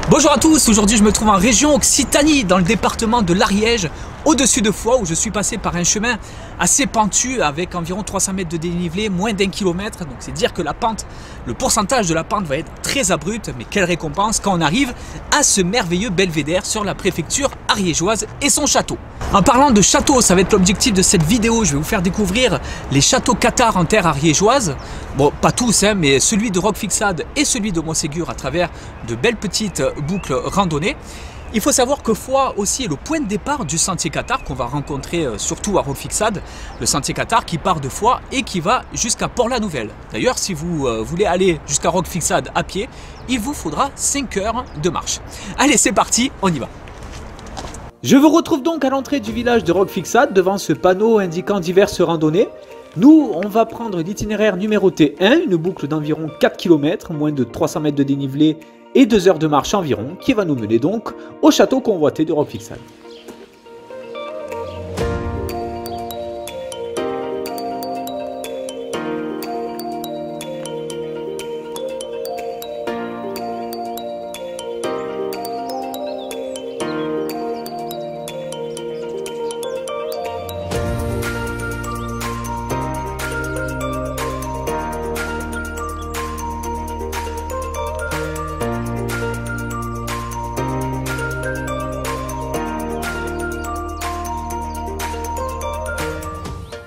Bonjour à tous, aujourd'hui je me trouve en région Occitanie, dans le département de l'Ariège, au-dessus de Foix, où je suis passé par un chemin assez pentu avec environ 300 mètres de dénivelé, moins d'1 kilomètre. Donc c'est dire que la pente, le pourcentage de la pente va être très abrupte, mais quelle récompense quand on arrive à ce merveilleux belvédère sur la préfecture ariégeoise et son château. En parlant de château, ça va être l'objectif de cette vidéo, je vais vous faire découvrir les châteaux cathares en terre ariégeoise. Bon, pas tous, hein, mais celui de Roquefixade et celui de Montségur à travers de belles petites boucles randonnées. Il faut savoir que Foix aussi est le point de départ du sentier cathare qu'on va rencontrer surtout à Roquefixade. Le sentier cathare qui part de Foix et qui va jusqu'à Port-la-Nouvelle. D'ailleurs, si vous voulez aller jusqu'à Roquefixade à pied, il vous faudra 5 heures de marche. Allez, c'est parti, on y va. Je vous retrouve donc à l'entrée du village de Roquefixade devant ce panneau indiquant diverses randonnées. Nous, on va prendre l'itinéraire numéroté 1, une boucle d'environ 4 km, moins de 300 mètres de dénivelé et 2 heures de marche environ, qui va nous mener donc au château convoité de Roquefixade.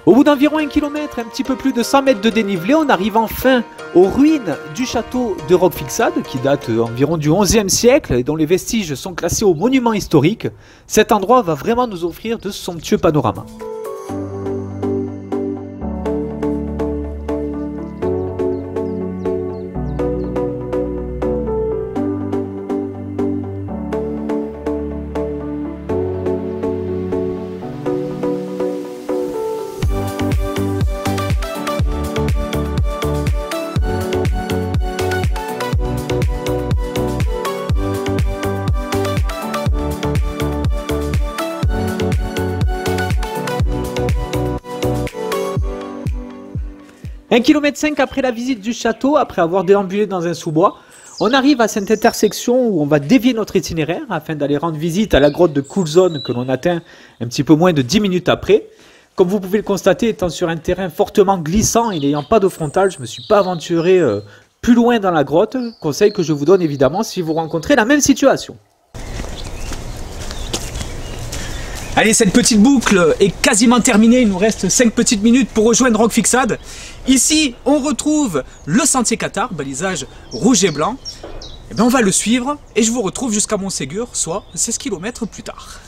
Au bout d'environ 1 km, un petit peu plus de 100 mètres de dénivelé, on arrive enfin aux ruines du château de Roquefixade, qui date environ du XIe siècle et dont les vestiges sont classés au monument historique. Cet endroit va vraiment nous offrir de somptueux panoramas. Un kilomètre 5 après la visite du château, après avoir déambulé dans un sous-bois, on arrive à cette intersection où on va dévier notre itinéraire afin d'aller rendre visite à la grotte de Coulzone que l'on atteint un petit peu moins de 10 minutes après. Comme vous pouvez le constater, étant sur un terrain fortement glissant et n'ayant pas d'eau frontale, je ne me suis pas aventuré plus loin dans la grotte, conseil que je vous donne évidemment si vous rencontrez la même situation. Allez, cette petite boucle est quasiment terminée, il nous reste 5 petites minutes pour rejoindre Roquefixade. Ici, on retrouve le sentier cathare, balisage rouge et blanc. Et bien, on va le suivre et je vous retrouve jusqu'à Montségur, soit 16 km plus tard.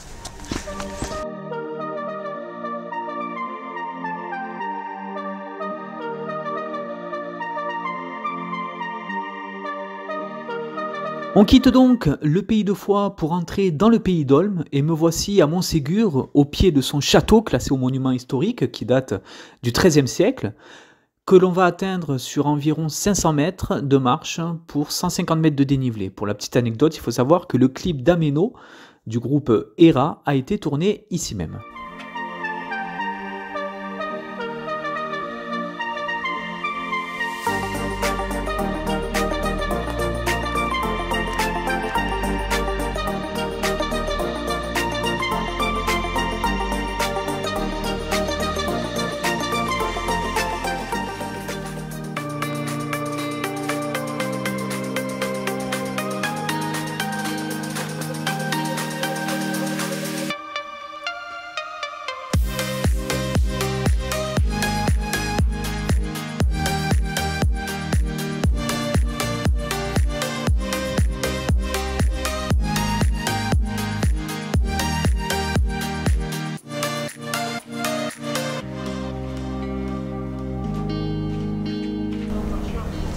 On quitte donc le pays de Foix pour entrer dans le pays d'Olme et me voici à Montségur, au pied de son château classé au monument historique qui date du XIIIe siècle, que l'on va atteindre sur environ 500 mètres de marche pour 150 mètres de dénivelé. Pour la petite anecdote, il faut savoir que le clip d'Ameno du groupe Era a été tourné ici même.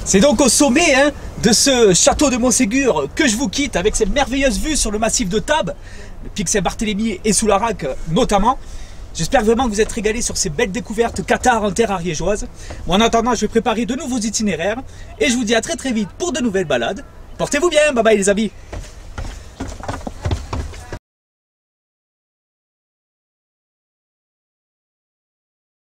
C'est donc au sommet de ce château de Montségur que je vous quitte avec cette merveilleuse vue sur le massif de Tarbes, le pic Saint-Barthélemy et Soularac notamment. J'espère vraiment que vous êtes régalés sur ces belles découvertes cathares en terre ariégeoise. Moi, en attendant, je vais préparer de nouveaux itinéraires et je vous dis à très vite pour de nouvelles balades. Portez-vous bien, bye bye les amis.